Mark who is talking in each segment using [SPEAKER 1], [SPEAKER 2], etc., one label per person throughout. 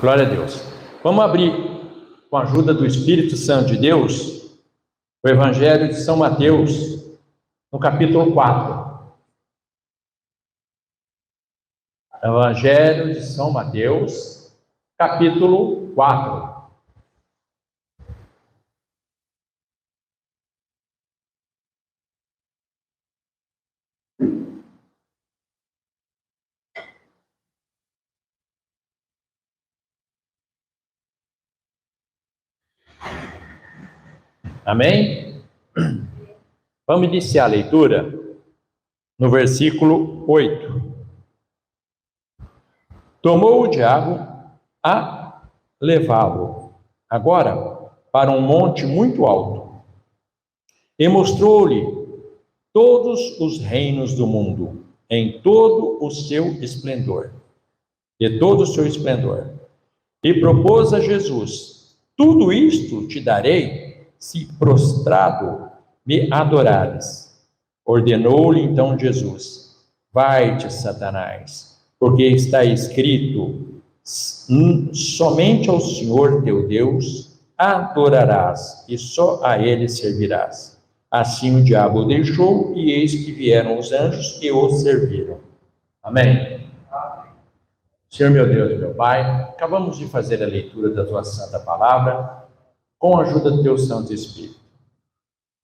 [SPEAKER 1] Glória a Deus. Vamos abrir, com a ajuda do Espírito Santo de Deus, o Evangelho de São Mateus, no capítulo 4. Evangelho de São Mateus, capítulo 4. Amém? Vamos iniciar a leitura no versículo 8. Tomou o diabo a levá-lo, agora, para um monte muito alto, e mostrou-lhe todos os reinos do mundo, em todo o seu esplendor, e propôs a Jesus: tudo isto te darei, se prostrado me adorares. Ordenou-lhe então Jesus: vai-te, Satanás, porque está escrito: somente ao Senhor teu Deus adorarás, e só a ele servirás. Assim o diabo o deixou, e eis que vieram os anjos e o serviram. Amém? Senhor meu Deus e meu Pai, acabamos de fazer a leitura da tua santa palavra, com a ajuda do teu Santo Espírito.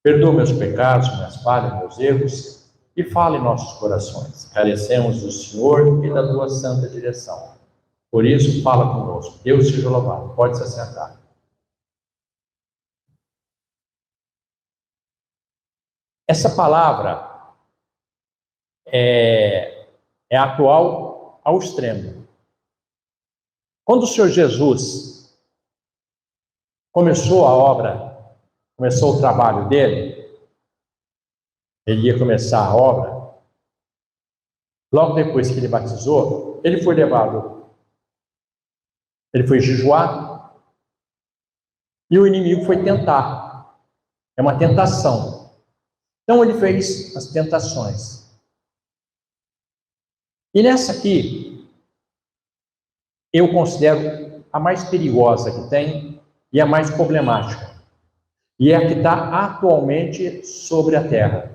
[SPEAKER 1] Perdoa meus pecados, minhas falhas, meus erros, e fala em nossos corações. Carecemos do Senhor e da tua santa direção. Por isso, fala conosco. Deus seja louvado. Pode se assentar. Essa palavra é atual ao extremo. Quando o Senhor Jesus começou a obra, começou o trabalho dele, ele ia começar a obra, logo depois que ele batizou, ele foi levado, ele foi jejuar, e o inimigo foi tentar, é uma tentação. Então ele fez as tentações. E nessa aqui, eu considero a mais perigosa que tem, e a mais problemática, e é a que está atualmente sobre a terra.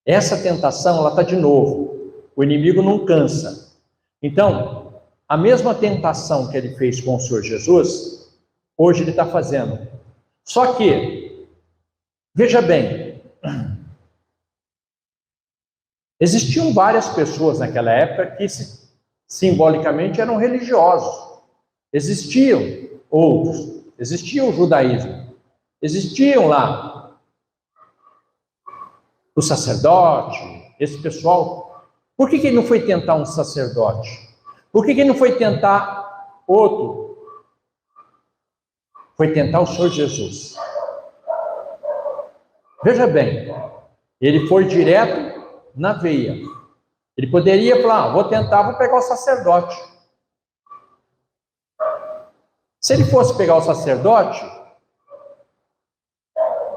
[SPEAKER 1] Essa tentação, ela está de novo, o inimigo não cansa. Então, a mesma tentação que ele fez com o Senhor Jesus, hoje ele está fazendo. Só que, veja bem, existiam várias pessoas naquela época que simbolicamente eram religiosos. Existiam outros. Existia o judaísmo, existiam lá o sacerdote, esse pessoal. Por que ele não foi tentar um sacerdote? Por que ele não foi tentar outro? Foi tentar o Senhor Jesus. Veja bem, ele foi direto na veia. Ele poderia falar: vou pegar o sacerdote. Se ele fosse pegar o sacerdote,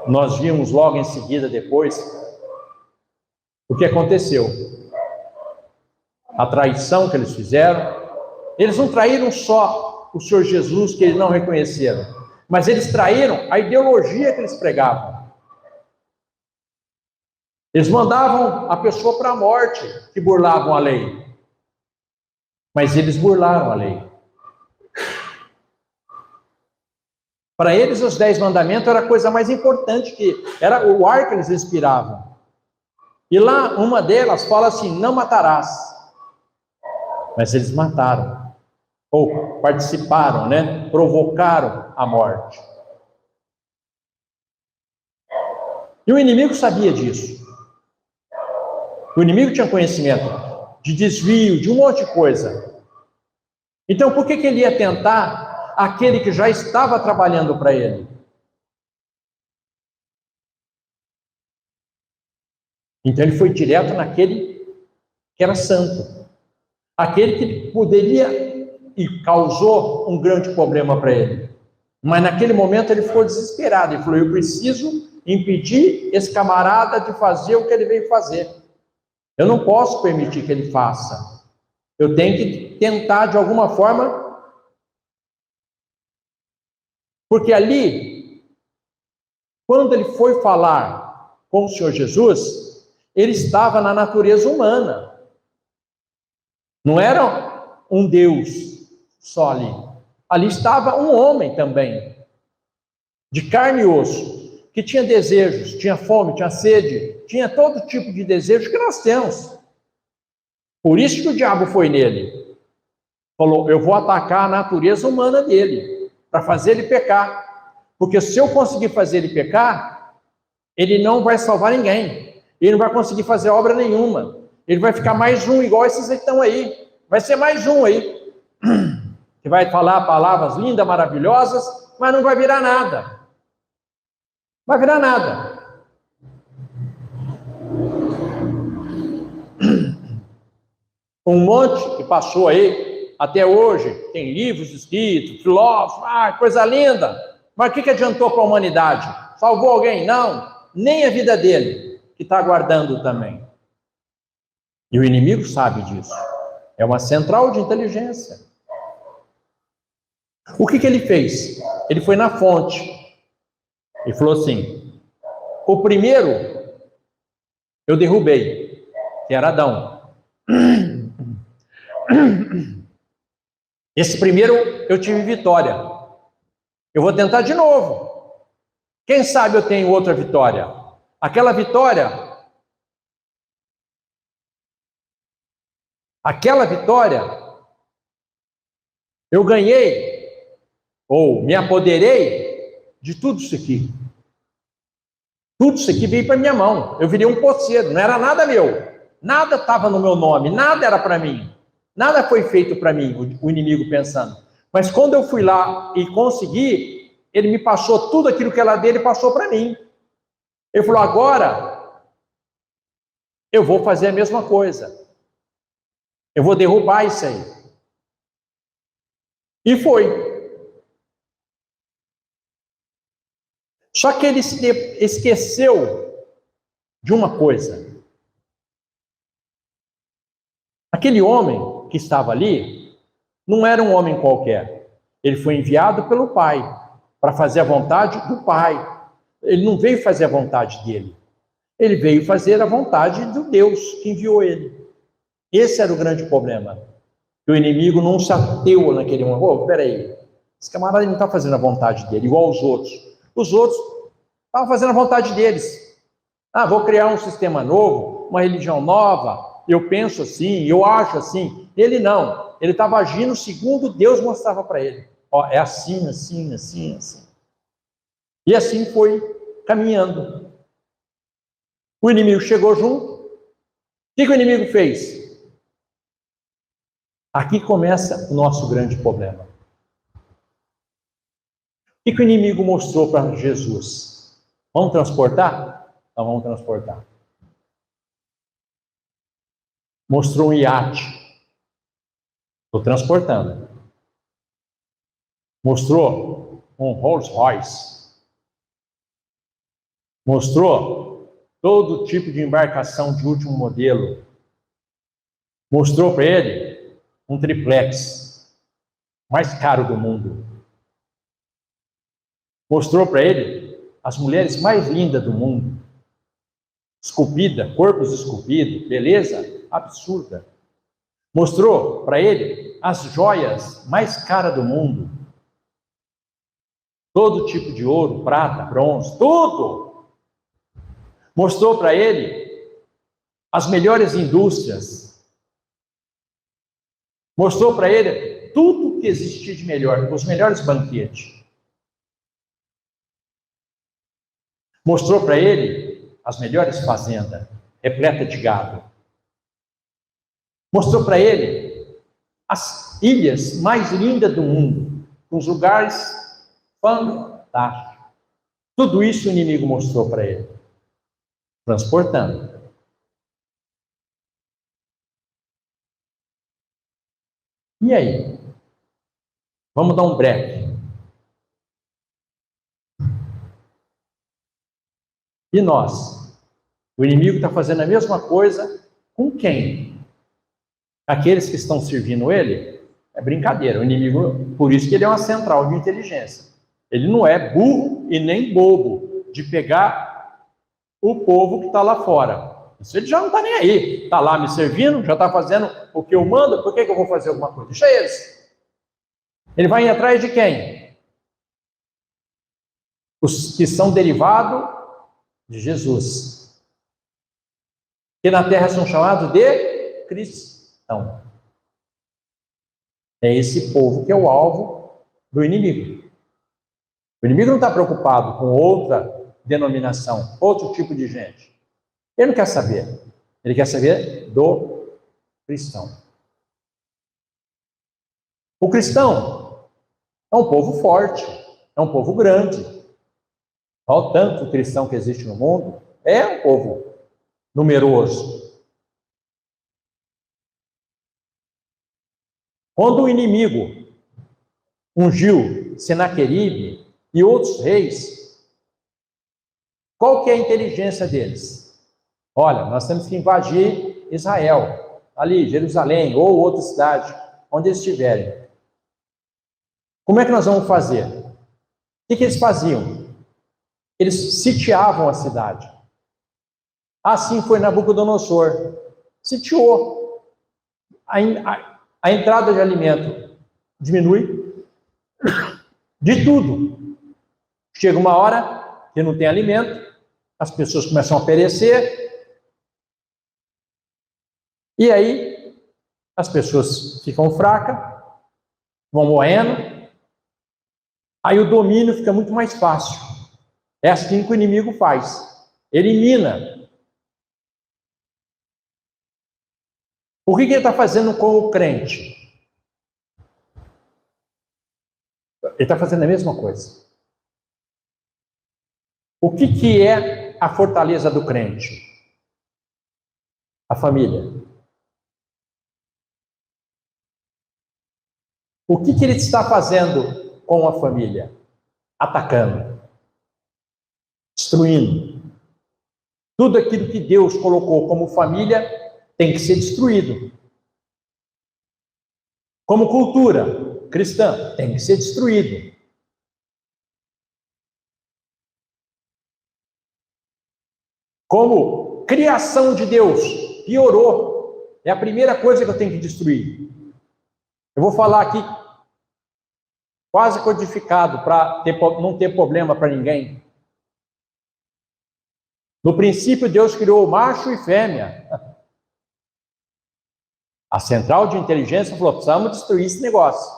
[SPEAKER 1] nós vimos logo em seguida depois o que aconteceu. A traição que eles fizeram. Eles não traíram só o Senhor Jesus, que eles não reconheceram, mas eles traíram a ideologia que eles pregavam. Eles mandavam a pessoa para a morte, que burlavam a lei. Mas eles burlaram a lei. Para eles, os 10 mandamentos era a coisa mais importante, que era o ar que eles respiravam. E lá, uma delas fala assim: não matarás. Mas eles mataram. Ou participaram, né? Provocaram a morte. E o inimigo sabia disso. O inimigo tinha conhecimento de desvio, de um monte de coisa. Então, por que ele ia tentar aquele que já estava trabalhando para ele? Então ele foi direto naquele que era santo, aquele que poderia e causou um grande problema para ele. Mas naquele momento ele ficou desesperado e falou: eu preciso impedir esse camarada de fazer o que ele veio fazer. Eu não posso permitir que ele faça. Eu tenho que tentar de alguma forma Porque ali, quando ele foi falar com o Senhor Jesus, ele estava na natureza humana. Não era um Deus só ali. Ali estava um homem também, de carne e osso, que tinha desejos, tinha fome, tinha sede, tinha todo tipo de desejo que nós temos. Por isso que o diabo foi nele. Falou, eu vou atacar a natureza humana dele, para fazer ele pecar. Porque se eu conseguir fazer ele pecar, ele não vai salvar ninguém. Ele não vai conseguir fazer obra nenhuma. Ele vai ficar mais um, igual esses que estão aí. Vai ser mais um aí. Que vai falar palavras lindas, maravilhosas, mas não vai virar nada. Vai virar nada. Um monte que passou aí, até hoje, tem livros escritos, filósofos, coisa linda. Mas o que adiantou para a humanidade? Salvou alguém? Não. Nem a vida dele, que está aguardando também. E o inimigo sabe disso. É uma central de inteligência. O que ele fez? Ele foi na fonte. E falou assim, o primeiro eu derrubei, que era Adão. Esse primeiro eu tive vitória. Eu vou tentar de novo. Quem sabe eu tenho outra vitória. Aquela vitória eu ganhei, ou me apoderei de tudo isso aqui. Tudo isso aqui veio para minha mão. Eu virei um poceiro, não era nada meu. Nada estava no meu nome, nada era para mim. Nada foi feito para mim, o inimigo pensando. Mas quando eu fui lá e consegui, ele me passou tudo aquilo que era dele, passou para mim. Ele falou, agora eu vou fazer a mesma coisa. Eu vou derrubar isso aí. E foi. Só que ele esqueceu de uma coisa. Aquele homem que estava ali não era um homem qualquer. Ele foi enviado pelo Pai para fazer a vontade do Pai. Ele não veio fazer a vontade dele. Ele veio fazer a vontade do Deus que enviou ele. Esse era o grande problema. Que o inimigo não se ateu naquele momento. Peraí, esse camarada não está fazendo a vontade dele, igual os outros. Os outros estavam fazendo a vontade deles. Vou criar um sistema novo, uma religião nova, eu penso assim, eu acho assim. Ele não. Ele estava agindo segundo Deus mostrava para ele. É assim, assim, assim, assim. E assim foi caminhando. O inimigo chegou junto. O que o inimigo fez? Aqui começa o nosso grande problema. O que o inimigo mostrou para Jesus? Vamos transportar? Então vamos transportar. Mostrou um iate. Estou transportando. Mostrou um Rolls Royce. Mostrou todo tipo de embarcação de último modelo. Mostrou para ele um triplex, mais caro do mundo. Mostrou para ele as mulheres mais lindas do mundo. Esculpida, corpos esculpidos, beleza absurda. Mostrou para ele as joias mais caras do mundo. Todo tipo de ouro, prata, bronze, tudo. Mostrou para ele as melhores indústrias. Mostrou para ele tudo que existia de melhor, os melhores banquetes. Mostrou para ele as melhores fazendas, repletas de gado. Mostrou para ele as ilhas mais lindas do mundo, com os lugares fantásticos. Tudo isso o inimigo mostrou para ele, transportando. E aí? Vamos dar um break. E nós? O inimigo está fazendo a mesma coisa com quem? Aqueles que estão servindo ele? É brincadeira. O inimigo, por isso que ele é uma central de inteligência. Ele não é burro e nem bobo de pegar o povo que está lá fora. Isso ele já não está nem aí. Está lá me servindo, já está fazendo o que eu mando, por que eu vou fazer alguma coisa? Deixa eles. Ele vai ir atrás de quem? Os que são derivados de Jesus. Que na terra são chamados de cristão. É esse povo que é o alvo do inimigo. O inimigo não está preocupado com outra denominação, outro tipo de gente. Ele não quer saber. Ele quer saber do cristão. O cristão é um povo forte, é um povo grande. Olha o tanto cristão que existe no mundo. É um povo numeroso. Quando o inimigo ungiu Senaqueribe e outros reis, qual que é a inteligência deles? Olha, nós temos que invadir Israel, ali, Jerusalém, ou outra cidade, onde eles estiverem. Como é que nós vamos fazer? O que eles faziam? Eles sitiavam a cidade. Assim foi Nabucodonosor. Sitiou. A entrada de alimento diminui de tudo. Chega uma hora que não tem alimento, as pessoas começam a perecer, e aí as pessoas ficam fracas, vão morrendo, aí o domínio fica muito mais fácil. É assim que o inimigo faz. Elimina. O que ele está fazendo com o crente? Ele está fazendo a mesma coisa. O que é a fortaleza do crente? A família. O que ele está fazendo com a família? Atacando. Destruindo. Tudo aquilo que Deus colocou como família tem que ser destruído. Como cultura cristã, tem que ser destruído. Como criação de Deus, piorou. É a primeira coisa que eu tenho que destruir. Eu vou falar aqui quase codificado para não ter problema para ninguém. No princípio, Deus criou macho e fêmea. A central de inteligência falou: precisamos destruir esse negócio.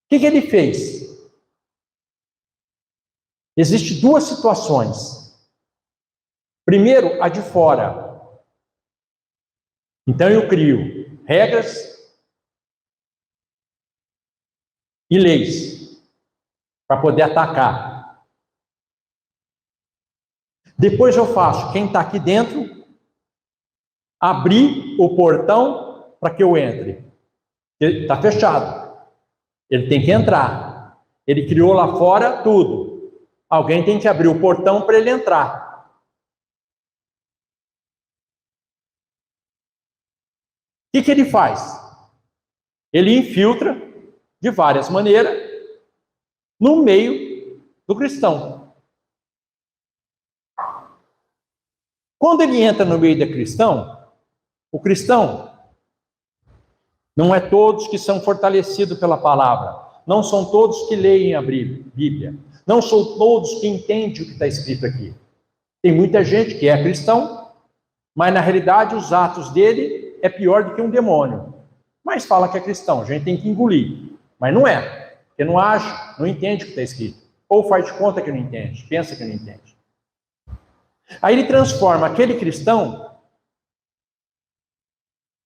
[SPEAKER 1] O que ele fez? Existem duas situações. Primeiro, a de fora. Então eu crio regras e leis para poder atacar. Depois eu faço quem está aqui dentro abrir o portão para que eu entre. Ele está fechado. Ele tem que entrar. Ele criou lá fora tudo. Alguém tem que abrir o portão para ele entrar. O que ele faz? Ele infiltra de várias maneiras no meio do cristão. Quando ele entra no meio do cristão, o cristão não é todos que são fortalecidos pela palavra, não são todos que leem a Bíblia, não são todos que entendem o que está escrito aqui. Tem muita gente que é cristão, mas na realidade os atos dele é pior do que um demônio. Mas fala que é cristão, a gente tem que engolir. Mas não é, porque não acha, não entende o que está escrito. Ou faz de conta que não entende, pensa que não entende. Aí ele transforma aquele cristão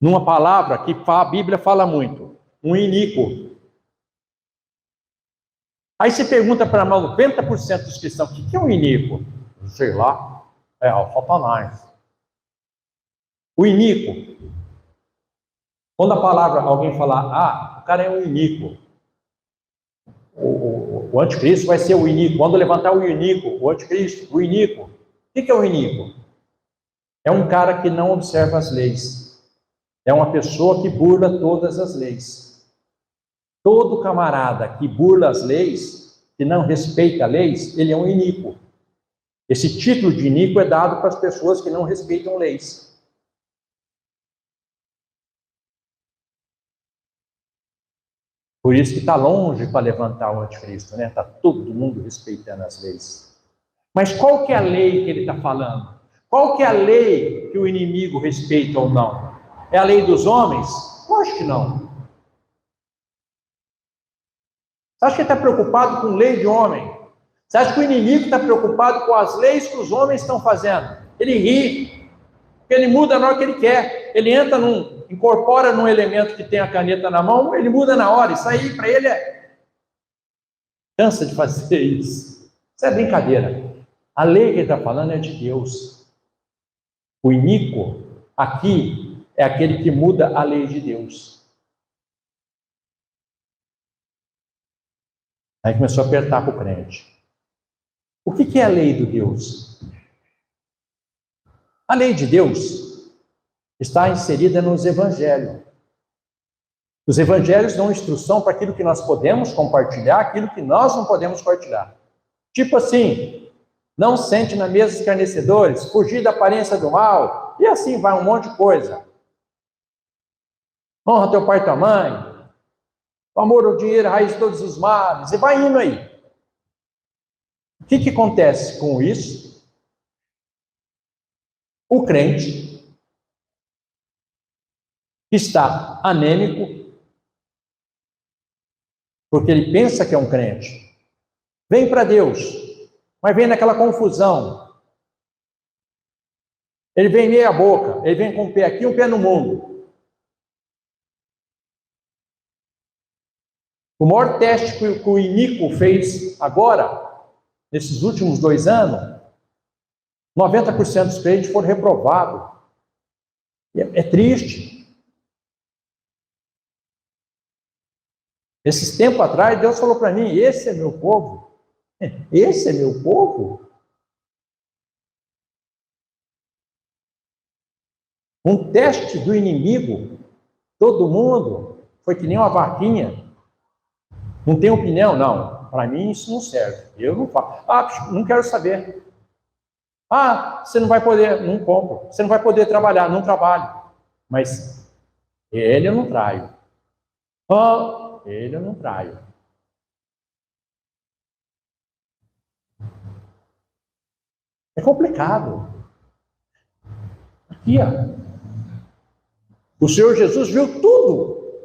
[SPEAKER 1] numa palavra que a Bíblia fala muito, um iníquo. Aí você pergunta para 90% dos cristãos, o que é um iníquo? Sei lá, é o Satanás. O iníquo. Quando a palavra, alguém falar, o cara é um iníquo. O anticristo vai ser o iníquo. Quando levantar o iníquo, o anticristo, o iníquo. O que é o iníquo? É um cara que não observa as leis. é uma pessoa que burla todas as leis. Todo camarada que burla as leis, que não respeita as leis, ele é um iníquo. Esse título de iníquo é dado para as pessoas que não respeitam leis. Por isso que está longe para levantar o anticristo, né? Está todo mundo respeitando as leis. Mas qual que é a lei que ele está falando? Qual que é a lei que o inimigo respeita ou não? É a lei dos homens? Eu acho que não. Você acha que ele está preocupado com lei de homem? Você acha que o inimigo está preocupado com as leis que os homens estão fazendo? Ele ri, porque ele muda na hora que ele quer. Ele incorpora num elemento que tem a caneta na mão, ele muda na hora. Isso aí para ele cansa de fazer isso. Isso é brincadeira. A lei que ele está falando é de Deus. O iníquo aqui é aquele que muda a lei de Deus. Aí começou a apertar para o crente. O que é a lei de Deus? A lei de Deus está inserida nos evangelhos. Os evangelhos dão instrução para aquilo que nós podemos compartilhar, aquilo que nós não podemos compartilhar. Tipo assim, não sente na mesa escarnecedores, fugir da aparência do mal, e assim vai um monte de coisa. Honra teu pai e tua mãe, o amor ao dinheiro, a raiz de todos os males, e vai indo aí. O que acontece com isso? O crente está anêmico, porque ele pensa que é um crente. Vem para Deus, mas vem naquela confusão. Ele vem meia boca, ele vem com um pé aqui e um pé no mundo. O maior teste que o iníquo fez agora, nesses últimos 2 anos, 90% dos crentes foram reprovados. É triste. Esses tempos atrás, Deus falou para mim, esse é meu povo. Esse é meu povo? Um teste do inimigo, todo mundo, foi que nem uma vaquinha. Não tem opinião? Não. Para mim isso não serve. Eu não faço. Ah, não quero saber. Ah, você não vai poder, não compro. Você não vai poder trabalhar, não trabalho. Mas ele eu não traio. Ah, ele eu não traio. É complicado. Aqui, ó. O Senhor Jesus viu tudo.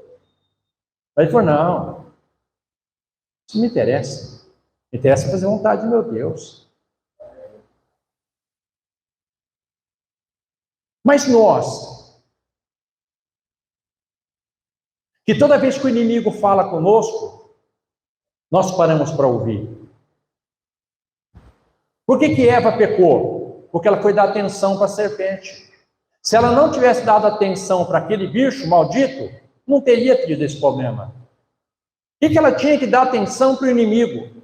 [SPEAKER 1] Aí ele falou, não, isso me interessa. Me interessa fazer vontade de meu Deus. Mas nós, que toda vez que o inimigo fala conosco, nós paramos para ouvir. Por que Eva pecou? Porque ela foi dar atenção para a serpente. Se ela não tivesse dado atenção para aquele bicho maldito, não teria tido esse problema. O que ela tinha que dar atenção para o inimigo?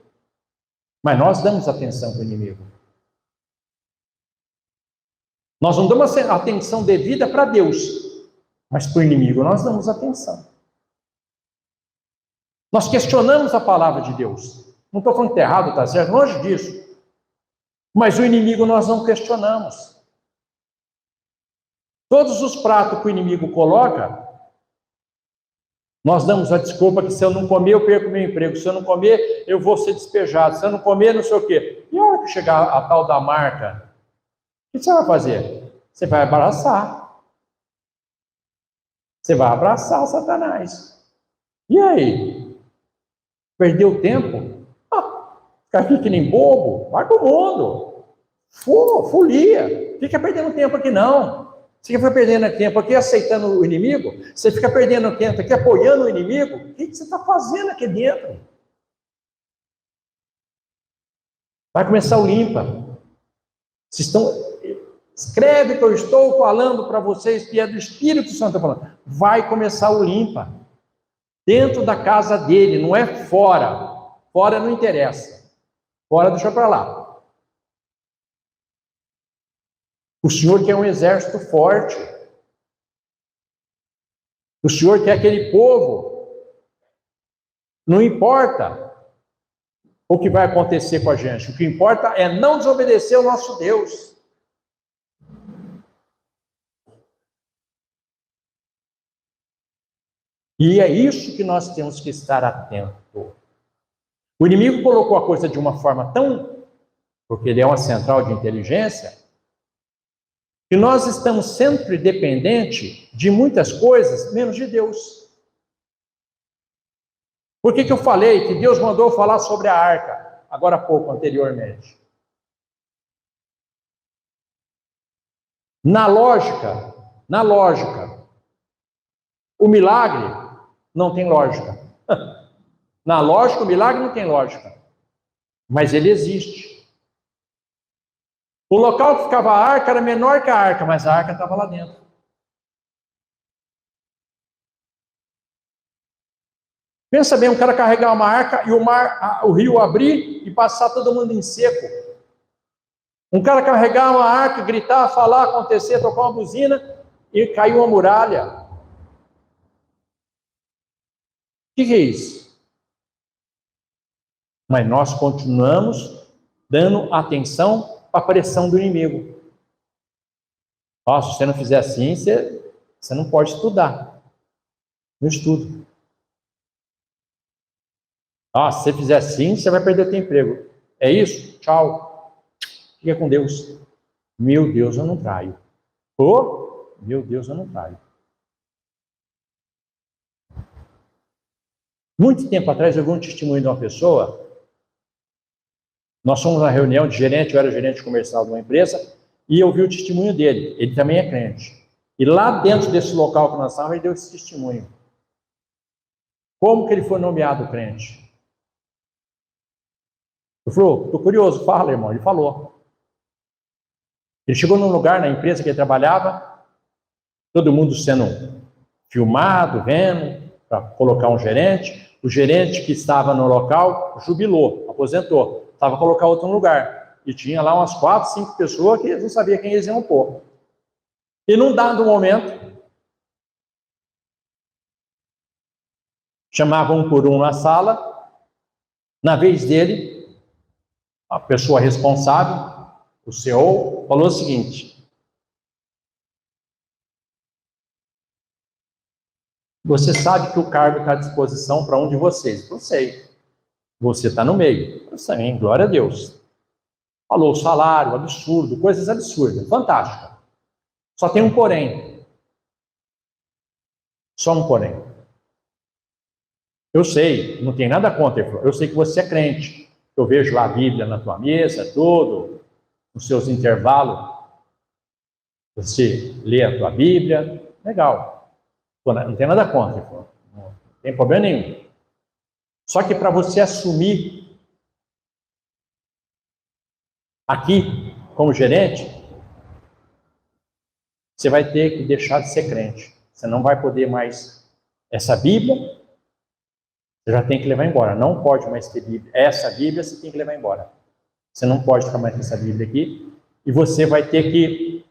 [SPEAKER 1] Mas nós damos atenção para o inimigo. Nós não damos atenção devida para Deus, mas para o inimigo nós damos atenção. Nós questionamos a palavra de Deus. Não estou falando que está errado, está certo, longe disso. Mas o inimigo nós não questionamos. Todos os pratos que o inimigo coloca, nós damos a desculpa que se eu não comer, eu perco meu emprego. Se eu não comer, eu vou ser despejado. Se eu não comer, não sei o quê. E a hora que chegar a tal da marca, o que você vai fazer? Você vai abraçar. Você vai abraçar Satanás. E aí? Perdeu tempo? Ficar aqui que nem bobo? Vai pro mundo. Folia. Fica perdendo tempo aqui não. Você fica perdendo tempo aqui aceitando o inimigo? Você fica perdendo tempo aqui apoiando o inimigo? O que você está fazendo aqui dentro? Vai começar o limpa. Escreve que eu estou falando para vocês, que é do Espírito Santo falando. Vai começar o limpa. Dentro da casa dele, não é fora. Fora não interessa. Fora deixa para lá. O Senhor quer um exército forte. O Senhor quer aquele povo. Não importa o que vai acontecer com a gente. O que importa é não desobedecer ao nosso Deus. E é isso que nós temos que estar atento. O inimigo colocou a coisa de uma forma tão, porque ele é uma central de inteligência, que nós estamos sempre dependentes de muitas coisas, menos de Deus. Por que eu falei que Deus mandou falar sobre a arca, agora há pouco, anteriormente? Na lógica, o milagre não tem lógica. Na lógica, o milagre não tem lógica. Mas ele existe. O local que ficava a arca era menor que a arca, mas a arca estava lá dentro. Pensa bem, um cara carregar uma arca e o rio abrir e passar todo mundo em seco. Um cara carregar uma arca, gritar, falar, acontecer, tocar uma buzina e caiu uma muralha. O que é isso? Mas nós continuamos dando atenção para a pressão do inimigo. Ó, se você não fizer assim, você não pode estudar. Não estudo. Ó, se você fizer assim, você vai perder o seu emprego. É isso? Tchau. Fica com Deus. Meu Deus, eu não traio. Oh, meu Deus, eu não traio. Muito tempo atrás, eu vi um testemunho de uma pessoa. Nós fomos na reunião de gerente, eu era gerente comercial de uma empresa, e eu vi o testemunho dele. Ele também é crente. E lá dentro desse local que nós estávamos, ele deu esse testemunho. Como que ele foi nomeado crente? Eu falei, estou curioso, fala, irmão. Ele falou. Ele chegou num lugar na empresa que ele trabalhava, todo mundo sendo filmado, vendo, para colocar um gerente. O gerente que estava no local jubilou, aposentou. Estava a colocar outro no lugar. E tinha lá umas 4, 5 pessoas que não sabia quem eles iam pôr. E num dado momento, chamavam um por um na sala. Na vez dele, a pessoa responsável, o CEO, falou o seguinte: você sabe que o cargo está à disposição para um de vocês? Eu sei. Você está no meio. Eu sei, glória a Deus. Falou o salário, absurdo, coisas absurdas, fantástica. Só tem um porém. Só um porém. Eu sei, não tem nada contra. Ele falou, eu sei que você é crente. Eu vejo lá a Bíblia na tua mesa, tudo, nos seus intervalos. Você lê a tua Bíblia, legal. Não tem nada contra. Ele falou, não tem problema nenhum. Só que para você assumir aqui como gerente, você vai ter que deixar de ser crente. Você não vai poder mais. Essa Bíblia, você já tem que levar embora. Não pode mais ter Bíblia. Essa Bíblia você tem que levar embora. Você não pode ficar mais com essa Bíblia aqui. E você vai ter que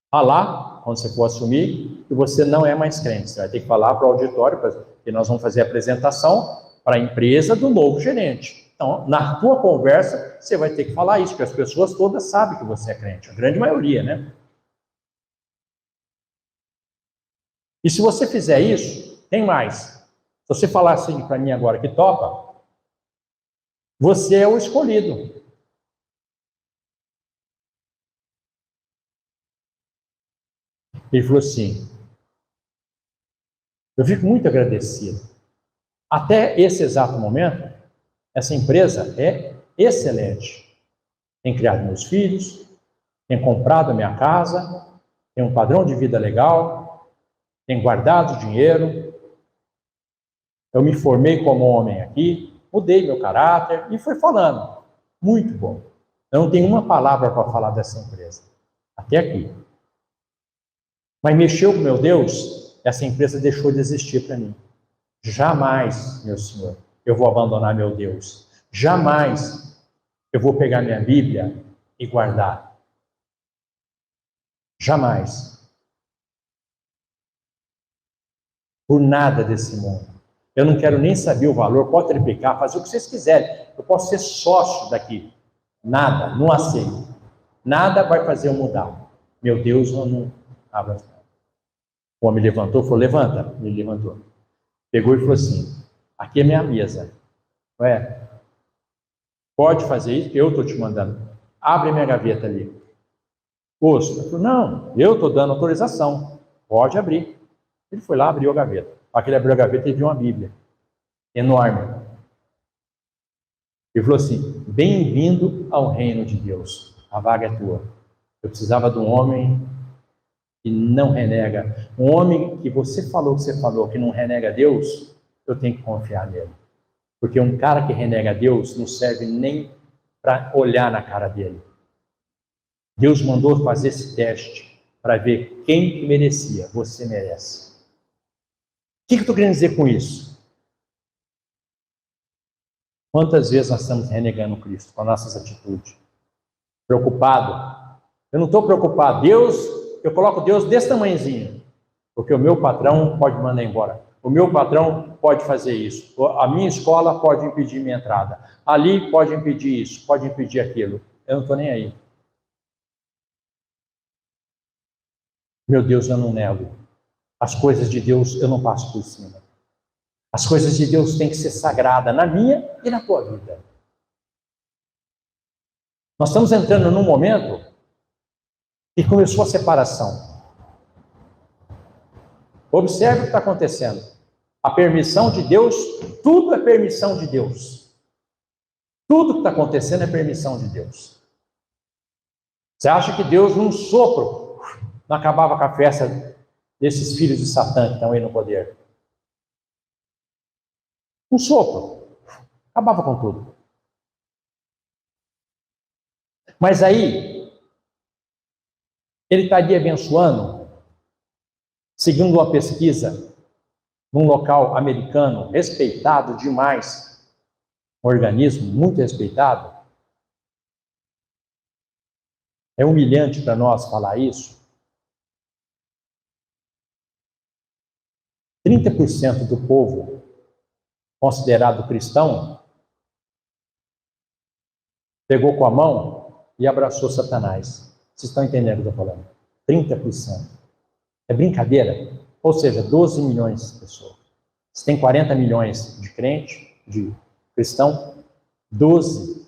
[SPEAKER 1] falar, quando você for assumir, que você não é mais crente. Você vai ter que falar para o auditório, que nós vamos fazer a apresentação para a empresa do novo gerente. Então, na tua conversa, você vai ter que falar isso, porque as pessoas todas sabem que você é crente. A grande maioria, né? E se você fizer isso, tem mais. Se você falar assim para mim agora que topa, você é o escolhido. Ele falou assim, eu fico muito agradecido. Até esse exato momento, essa empresa é excelente. Tem criado meus filhos, tem comprado a minha casa, tem um padrão de vida legal, tem guardado dinheiro. Eu me formei como homem aqui, mudei meu caráter e fui falando. Muito bom. Eu não tenho uma palavra para falar dessa empresa. Até aqui. Mas mexeu com meu Deus, essa empresa deixou de existir para mim. Jamais, meu Senhor, eu vou abandonar meu Deus. Jamais eu vou pegar minha Bíblia e guardar. Jamais. por nada desse mundo. Eu não quero nem saber o valor, pode triplicar, fazer o que vocês quiserem. Eu posso ser sócio daqui. Nada, não aceito. Nada vai fazer eu mudar. Meu Deus, eu não abro as mãos. O homem levantou, falou, levanta. Ele levantou. Pegou e falou assim, aqui é minha mesa. Ué, pode fazer isso? Eu estou te mandando. Abre minha gaveta ali. Poxa, ele falou, não, eu estou dando autorização. Pode abrir. Ele foi lá, abriu a gaveta. Aquele abriu a gaveta e viu uma Bíblia. Enorme. Ele falou assim, bem-vindo ao reino de Deus. A vaga é tua. Eu precisava de um homem que não renega. Um homem que você falou, que não renega Deus, eu tenho que confiar nele. Porque um cara que renega Deus não serve nem para olhar na cara dele. Deus mandou fazer esse teste para ver quem que merecia. Você merece. O que eu estou querendo dizer com isso? Quantas vezes nós estamos renegando Cristo com nossas atitudes? Preocupado. Eu não estou preocupado. Deus, eu coloco Deus desse tamanhozinho. Porque o meu patrão pode mandar embora. O meu patrão pode fazer isso. A minha escola pode impedir minha entrada. Ali pode impedir isso, pode impedir aquilo. Eu não estou nem aí. Meu Deus, eu não nego. As coisas de Deus eu não passo por cima. As coisas de Deus têm que ser sagradas na minha e na tua vida. Nós estamos entrando num momento que começou a separação. Observe o que está acontecendo. A permissão de Deus, tudo é permissão de Deus. Tudo que está acontecendo é permissão de Deus. Você acha que Deus, num sopro, não acabava com a festa desses filhos de Satã que estão aí no poder? Um sopro. Acabava com tudo. Mas aí, ele estaria abençoando, segundo uma pesquisa, num local americano, respeitado demais, um organismo muito respeitado. É humilhante para nós falar isso. 30% do povo considerado cristão pegou com a mão e abraçou Satanás. Vocês estão entendendo o que eu estou falando? 30%. É brincadeira? Ou seja, 12 milhões de pessoas. Se tem 40 milhões de crente, de cristão, 12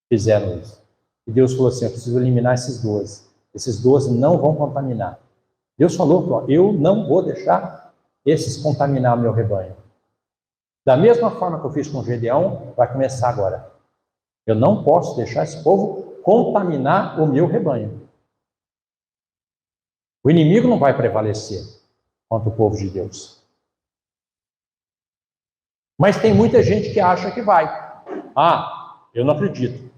[SPEAKER 1] fizeram isso. E Deus falou assim, eu preciso eliminar esses 12. Esses 12 não vão contaminar. Deus falou, eu não vou deixar esses contaminar o meu rebanho. Da mesma forma que eu fiz com Gedeão, vai começar agora. Eu não posso deixar esse povo contaminar o meu rebanho. O inimigo não vai prevalecer contra o povo de Deus. Mas tem muita gente que acha que vai. Ah, eu não acredito.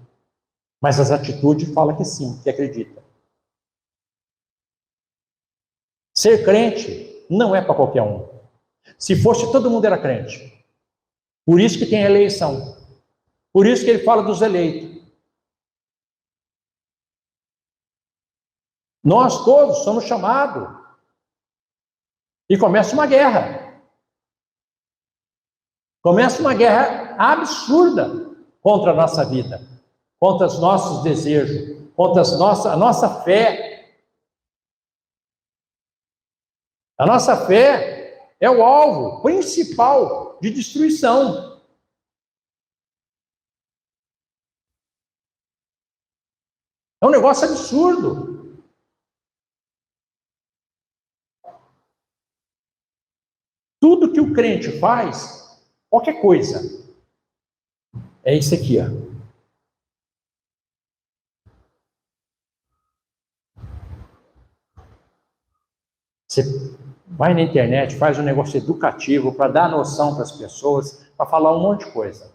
[SPEAKER 1] Mas as atitudes falam que sim, que acredita. Ser crente não é para qualquer um. Se fosse, todo mundo era crente. Por isso que tem a eleição. Por isso que ele fala dos eleitos. Nós todos somos chamados. E começa uma guerra. Começa uma guerra absurda contra a nossa vida, contra os nossos desejos, contra a nossa fé. A nossa fé é o alvo principal de destruição. É um negócio absurdo. Tudo que o crente faz, qualquer coisa, é isso aqui, ó. Você vai na internet, faz um negócio educativo para dar noção para as pessoas, para falar um monte de coisa.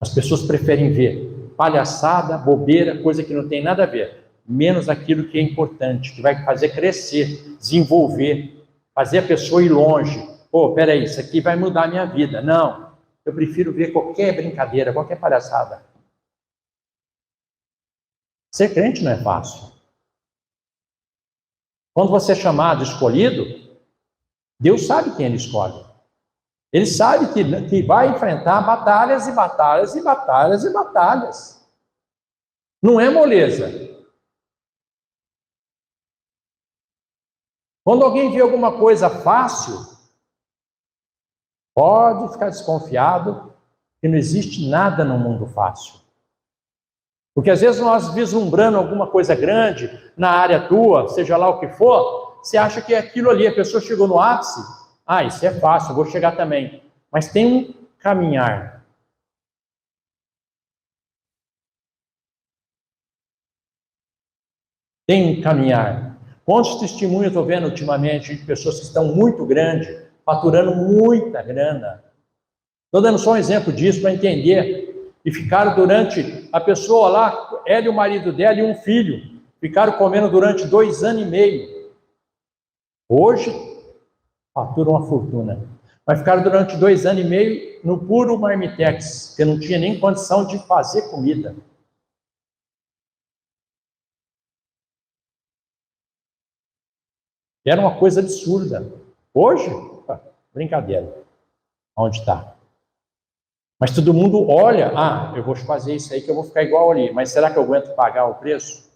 [SPEAKER 1] As pessoas preferem ver palhaçada, bobeira, coisa que não tem nada a ver, menos aquilo que é importante, que vai fazer crescer, desenvolver, fazer a pessoa ir longe. Pô, peraí, isso aqui vai mudar a minha vida. Não, eu prefiro ver qualquer brincadeira, qualquer palhaçada. Ser crente não é fácil. Quando você é chamado, escolhido, Deus sabe quem Ele escolhe. Ele sabe que vai enfrentar batalhas e batalhas e batalhas e batalhas. Não é moleza. Quando alguém vê alguma coisa fácil, pode ficar desconfiado que não existe nada no mundo fácil. Porque às vezes nós vislumbrando alguma coisa grande na área tua, seja lá o que for, você acha que é aquilo ali, a pessoa chegou no ápice, isso é fácil, eu vou chegar também. Mas tem um caminhar. Tem um caminhar. Quantos testemunhos eu estou vendo ultimamente de pessoas que estão muito grandes, faturando muita grana? Estou dando só um exemplo disso para entender. E ficaram durante, a pessoa lá, ela e o marido dela e um filho, ficaram comendo durante 2 anos e meio. Hoje, faturam uma fortuna. Mas ficaram durante 2 anos e meio no puro marmitex, que não tinha nem condição de fazer comida. Era uma coisa absurda. Hoje, brincadeira. Onde está? Mas todo mundo olha, eu vou fazer isso aí que eu vou ficar igual ali. Mas será que eu aguento pagar o preço?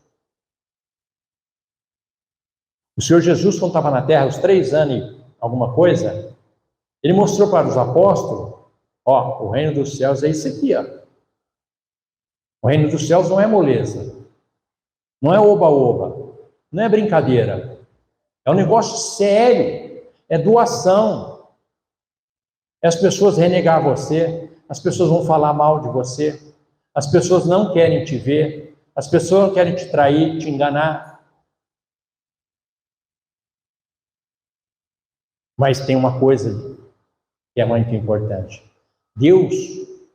[SPEAKER 1] O Senhor Jesus, quando estava na terra, os 3 anos e alguma coisa, Ele mostrou para os apóstolos, o reino dos céus é isso aqui, O reino dos céus não é moleza, não é oba-oba, não é brincadeira. É um negócio sério, é doação. As pessoas renegar você, as pessoas vão falar mal de você, as pessoas não querem te ver, as pessoas querem te trair, te enganar. Mas tem uma coisa que é muito importante. Deus,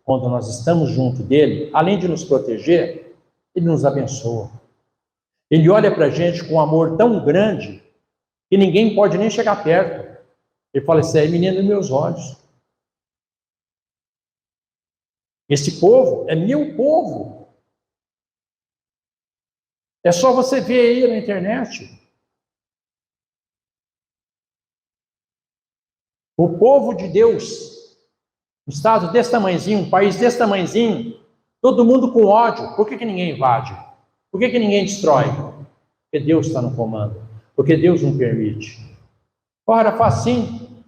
[SPEAKER 1] quando nós estamos junto dele, além de nos proteger, Ele nos abençoa. Ele olha para a gente com um amor tão grande que ninguém pode nem chegar perto. Ele fala, isso é menino dos meus olhos. Esse povo é meu povo. É só você ver aí na internet. O povo de Deus, um estado desse tamanhozinho, um país desse tamanhozinho, todo mundo com ódio. Por que ninguém invade? Por que ninguém destrói? Porque Deus está no comando. Porque Deus não permite. Ora, facinho.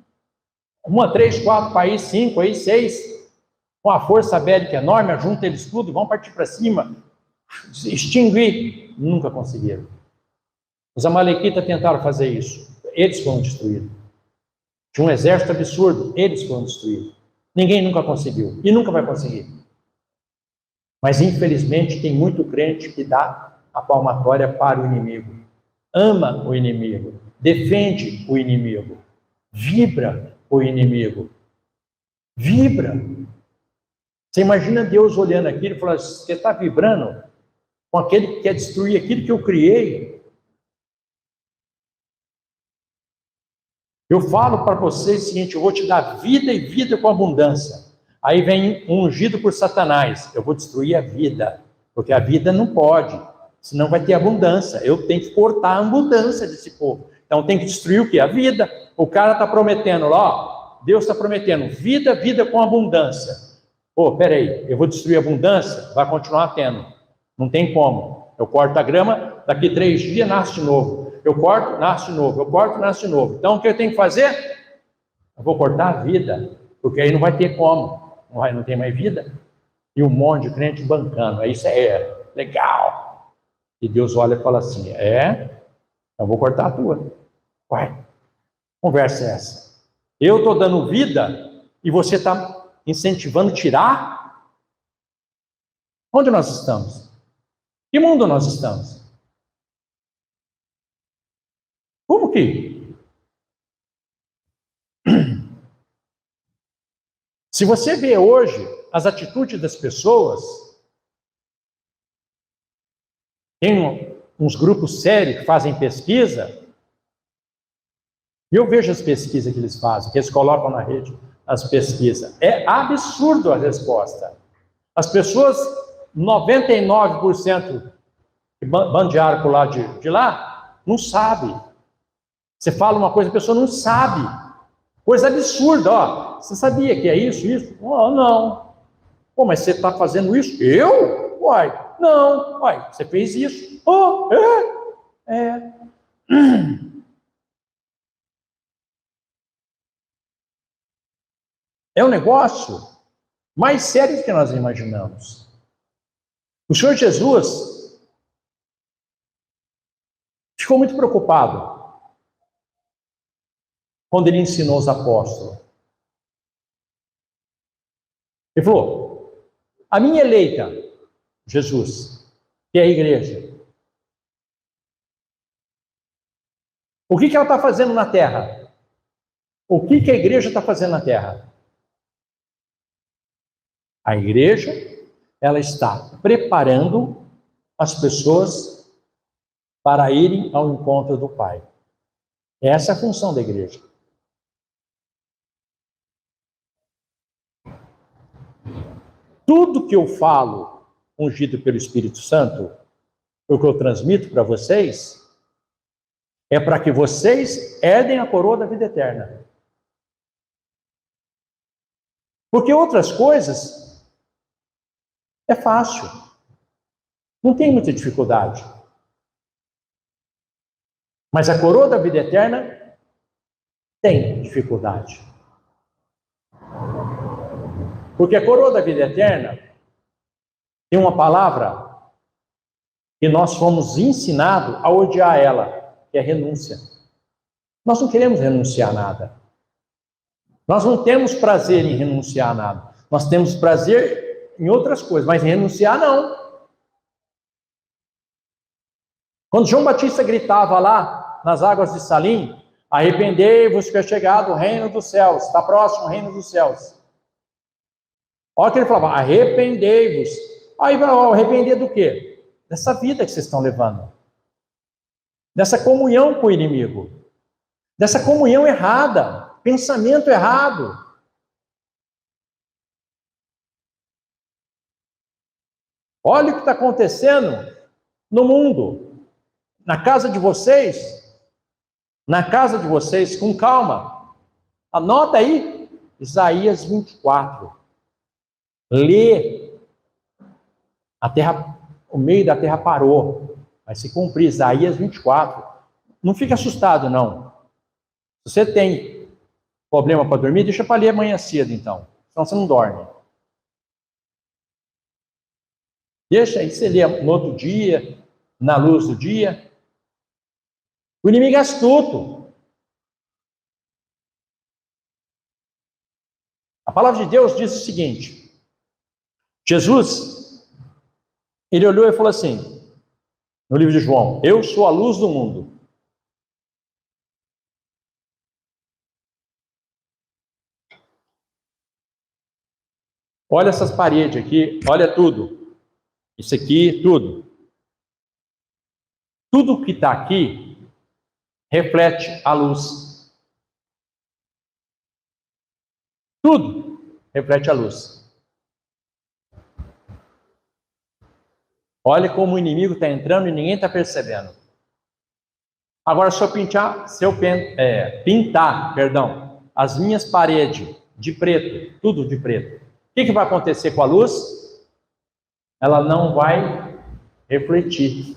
[SPEAKER 1] 1, 3, 4 países, 5, 6, com a força bélica enorme, junta eles tudo, vão partir para cima, extinguir. Nunca conseguiram. Os amalequitas tentaram fazer isso. Eles foram destruídos. Tinha um exército absurdo, eles foram destruídos. Ninguém nunca conseguiu, e nunca vai conseguir. Mas, infelizmente, tem muito crente que dá a palmatória para o inimigo. Ama o inimigo, defende o inimigo, vibra o inimigo. Vibra. Você imagina Deus olhando aquilo e falando, você está vibrando com aquele que quer destruir aquilo que eu criei? Eu falo para vocês o seguinte, eu vou te dar vida e vida com abundância. Aí vem um ungido por Satanás, eu vou destruir a vida, porque a vida não pode, senão vai ter abundância. Eu tenho que cortar a abundância desse povo. Então tem que destruir o quê? A vida. O cara está prometendo lá, Deus está prometendo vida, vida com abundância. Peraí, eu vou destruir a abundância? Vai continuar tendo. Não tem como. Eu corto a grama, daqui 3 dias nasce de novo. Eu corto, nasce de novo. Eu corto, nasce de novo. Então, o que eu tenho que fazer? Eu vou cortar a vida, porque aí não vai ter como. Não tem mais vida. E um monte de crente bancando. Isso é legal. E Deus olha e fala assim, eu vou cortar a tua. Uai, conversa é essa? Eu estou dando vida e você está incentivando tirar? Onde nós estamos? Que mundo nós estamos? Como que? Se você vê hoje as atitudes das pessoas, tem uns grupos sérios que fazem pesquisa, e eu vejo as pesquisas que eles fazem, que eles colocam na rede, as pesquisas. É absurdo a resposta. As pessoas, 99% que bandearam por lá de lá, não sabem. Você fala uma coisa, a pessoa não sabe. Coisa absurda, ó. Você sabia que é isso, isso? Oh, não. Pô, mas você está fazendo isso? Eu? Uai, não. Uai, você fez isso. Oh, é. É um negócio mais sério do que nós imaginamos. O Senhor Jesus ficou muito preocupado quando ele ensinou os apóstolos. Ele falou: a minha eleita, Jesus, que é a igreja, o que ela está fazendo na terra? O que a igreja está fazendo na terra? A igreja, ela está preparando as pessoas para irem ao encontro do Pai. Essa é a função da igreja. Tudo que eu falo, ungido pelo Espírito Santo, o que eu transmito para vocês, é para que vocês herdem a coroa da vida eterna. Porque outras coisas é fácil. Não tem muita dificuldade. Mas a coroa da vida eterna tem dificuldade. Porque a coroa da vida eterna tem uma palavra que nós fomos ensinados a odiar ela, que é renúncia. Nós não queremos renunciar a nada. Nós não temos prazer em renunciar a nada. Nós temos prazer em outras coisas, mas em renunciar não. Quando João Batista gritava lá nas águas de Salim, arrependei-vos que é chegado o reino dos céus, está próximo o reino dos céus. Olha que ele falava, arrependei-vos. Aí vai arrepender do quê? Dessa vida que vocês estão levando. Dessa comunhão com o inimigo. Dessa comunhão errada. Pensamento errado. Olha o que está acontecendo no mundo. Na casa de vocês. Na casa de vocês, com calma. Anota aí, Isaías 24. Lê. A terra, o meio da terra parou. Vai se cumprir, Isaías 24. Não fica assustado, não. Se você tem problema para dormir, deixa para ler amanhã cedo, então. Senão você não dorme. Deixa aí, você lê no outro dia, na luz do dia. O inimigo é astuto. A palavra de Deus diz o seguinte. Jesus, ele olhou e falou assim, no livro de João, eu sou a luz do mundo. Olha essas paredes aqui, olha tudo. Isso aqui, tudo. Tudo que está aqui reflete a luz. Tudo reflete a luz. Olha como o inimigo está entrando e ninguém está percebendo. Agora, se eu pintar, as minhas paredes de preto, tudo de preto, o que vai acontecer com a luz? Ela não vai refletir.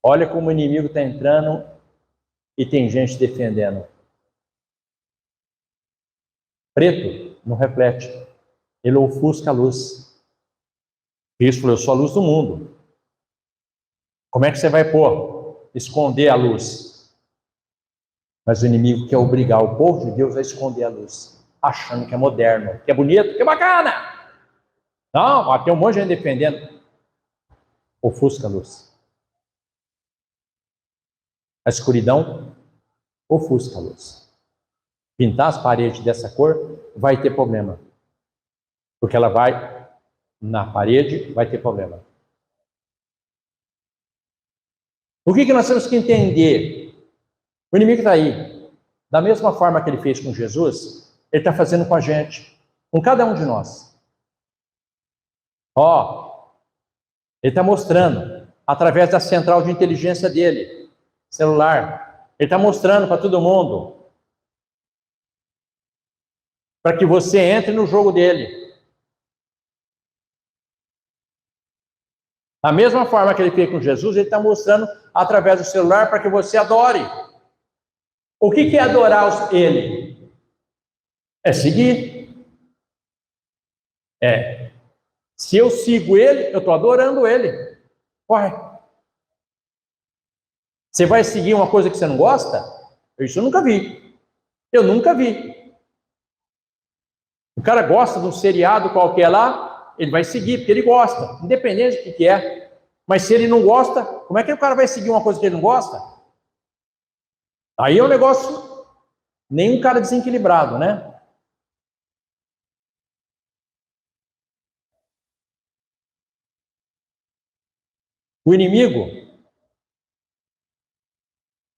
[SPEAKER 1] Olha como o inimigo está entrando e tem gente defendendo. Preto não reflete. Ele ofusca a luz. Cristo falou, eu sou a luz do mundo. Como é que você vai esconder a luz? Mas o inimigo quer obrigar o povo de Deus a esconder a luz, achando que é moderno, que é bonito, que é bacana. Não, tem um monte de gente defendendo. Ofusca a luz. A escuridão ofusca a luz. Pintar as paredes dessa cor vai ter problema. Porque ela vai na parede, vai ter problema. O que nós temos que entender? O inimigo está aí. Da mesma forma que ele fez com Jesus, ele está fazendo com a gente, com cada um de nós. Ele está mostrando, através da central de inteligência dele, celular, Ele está mostrando para todo mundo, para que você entre no jogo dele. Da mesma forma que ele fez com Jesus, ele está mostrando através do celular para que você adore. O que é adorar ele? É seguir. Se eu sigo ele, eu estou adorando ele. Ué, você vai seguir uma coisa que você não gosta? Isso eu nunca vi. Eu nunca vi. O cara gosta de um seriado qualquer lá, ele vai seguir, porque ele gosta, independente do que é. Mas se ele não gosta, como é que o cara vai seguir uma coisa que ele não gosta? Aí é um negócio, nem um cara desequilibrado, né? O inimigo,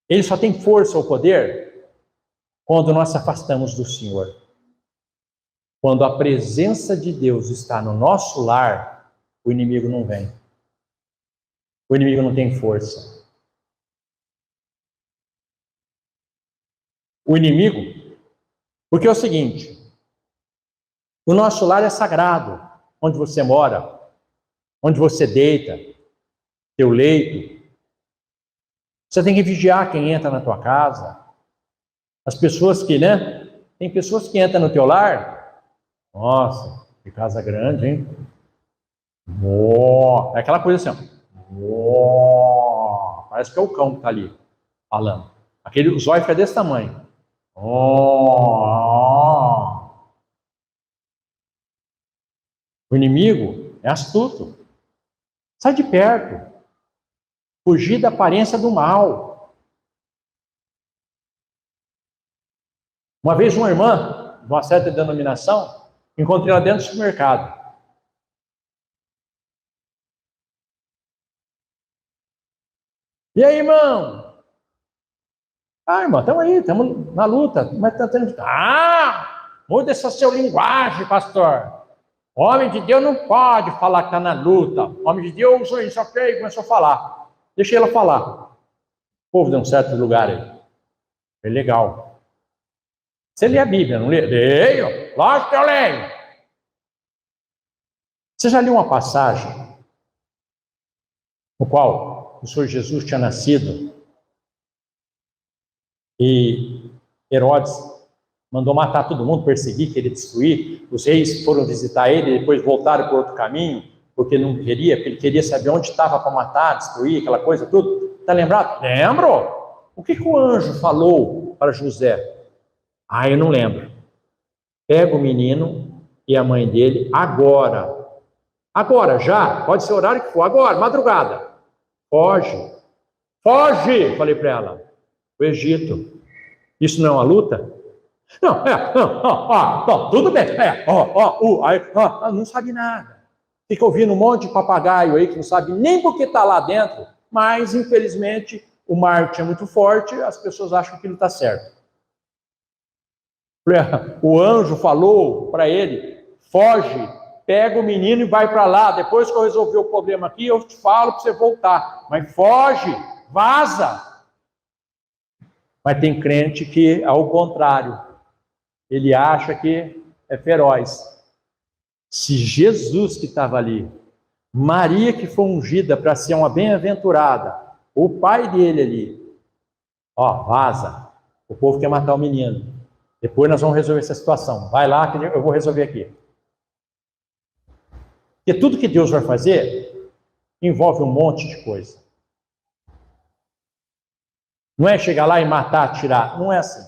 [SPEAKER 1] ele só tem força ou poder quando nós se afastamos do Senhor. Quando a presença de Deus está no nosso lar, o inimigo não vem. O inimigo não tem força. O inimigo, porque é o seguinte, o nosso lar é sagrado, onde você mora, onde você deita, teu leito. Você tem que vigiar quem entra na tua casa. As pessoas que, né? Tem pessoas que entram no teu lar. Nossa, que casa grande, hein? É aquela coisa assim, ó. Parece que é o cão que está ali falando. O zóio fica desse tamanho. O inimigo é astuto. Sai de perto. Fugir da aparência do mal. Uma vez uma irmã, de uma certa denominação, encontrei ela dentro do supermercado. E aí, irmão? Irmão, estamos aí, estamos na luta. Mas tá tendo... muda essa sua linguagem, pastor. Homem de Deus não pode falar que está na luta. Homem de Deus só fez e começou a falar. Deixei ela falar. O povo de um certo lugar aí. É legal. Você lê a Bíblia, não lê? Leio. Lógico que eu leio. Você já leu uma passagem no qual o Senhor Jesus tinha nascido e Herodes mandou matar todo mundo, perseguir, querer destruir. Os reis foram visitar ele, depois voltaram por outro caminho, porque não queria, porque ele queria saber onde estava para matar, destruir, aquela coisa tudo. Está lembrado? Lembro. O que o anjo falou para José? Eu não lembro. Pega o menino e a mãe dele agora. Agora, já, pode ser o horário que for, agora, madrugada. Foge. Foge, falei para ela. O Egito. Isso não é uma luta? Não, tudo bem. Não sabe nada. Fica ouvindo um monte de papagaio aí que não sabe nem por que está lá dentro, mas, infelizmente, o marketing é muito forte, as pessoas acham que aquilo está certo. O anjo falou para ele, foge, pega o menino e vai para lá, depois que eu resolver o problema aqui, eu te falo para você voltar, mas foge, vaza. Mas tem crente que, ao contrário, ele acha que é feroz. Se Jesus que estava ali, Maria que foi ungida para ser uma bem-aventurada, o pai dele ali, vaza, o povo quer matar o menino. Depois nós vamos resolver essa situação. Vai lá que eu vou resolver aqui. Porque tudo que Deus vai fazer envolve um monte de coisa. Não é chegar lá e matar, tirar. Não é assim.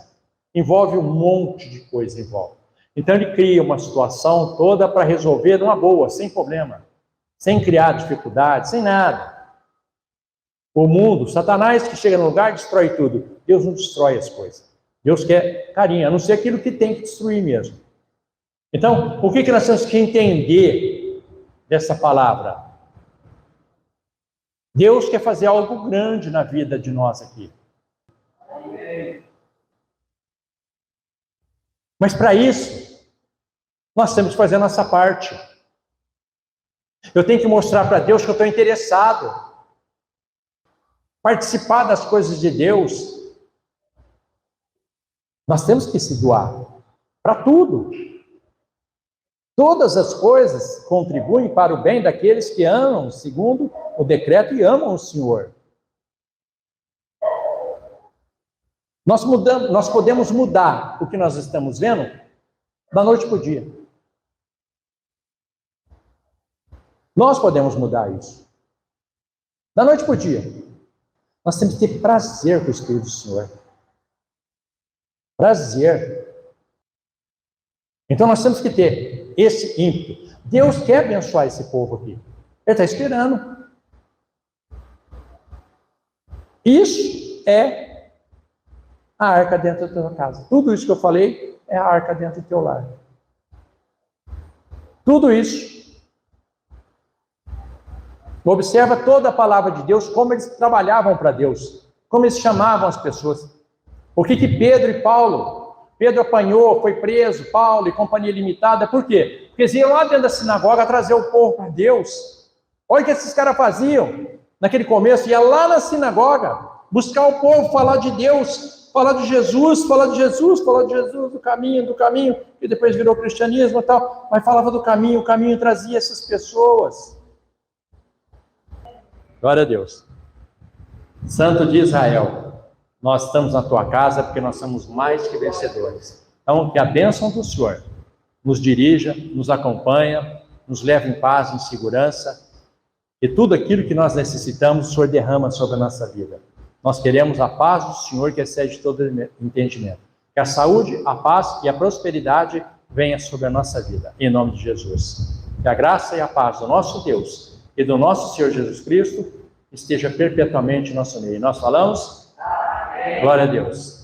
[SPEAKER 1] Envolve um monte de coisa, envolve. Então ele cria uma situação toda para resolver numa boa, sem problema. Sem criar dificuldade, sem nada. O mundo, Satanás que chega no lugar destrói tudo. Deus não destrói as coisas. Deus quer carinho, a não ser aquilo que tem que destruir mesmo. Então, o que nós temos que entender dessa palavra? Deus quer fazer algo grande na vida de nós aqui. Mas para isso, nós temos que fazer a nossa parte. Eu tenho que mostrar para Deus que eu estou interessado. Participar das coisas de Deus. Nós temos que se doar para tudo. Todas as coisas contribuem para o bem daqueles que amam, segundo o decreto, e amam o Senhor. Nós podemos mudar o que nós estamos vendo da noite para o dia. Nós podemos mudar isso. Da noite para o dia. Nós temos que ter prazer com o Espírito do Senhor. Prazer. Então nós temos que ter esse ímpeto. Deus quer abençoar esse povo aqui. Ele está esperando. Isso é a arca dentro da tua casa. Tudo isso que eu falei é a arca dentro do teu lar. Tudo isso. Observa toda a palavra de Deus, como eles trabalhavam para Deus, como eles chamavam as pessoas. Por que Pedro e Paulo? Pedro apanhou, foi preso, Paulo e companhia limitada. Por quê? Porque eles iam lá dentro da sinagoga trazer o povo para Deus. Olha o que esses caras faziam naquele começo. Ia lá na sinagoga buscar o povo, falar de Deus, falar de Jesus, falar de Jesus, falar de Jesus, do caminho, e depois virou cristianismo e tal. Mas falava do caminho, o caminho trazia essas pessoas. Glória a Deus. Santo de Israel, nós estamos na tua casa porque nós somos mais que vencedores. Então, que a bênção do Senhor nos dirija, nos acompanha, nos leve em paz, em segurança, e tudo aquilo que nós necessitamos, o Senhor derrama sobre a nossa vida. Nós queremos a paz do Senhor que excede todo entendimento. Que a saúde, a paz e a prosperidade venha sobre a nossa vida, em nome de Jesus. Que a graça e a paz do nosso Deus e do nosso Senhor Jesus Cristo esteja perpetuamente em nosso meio. Nós falamos? Amém. Glória a Deus.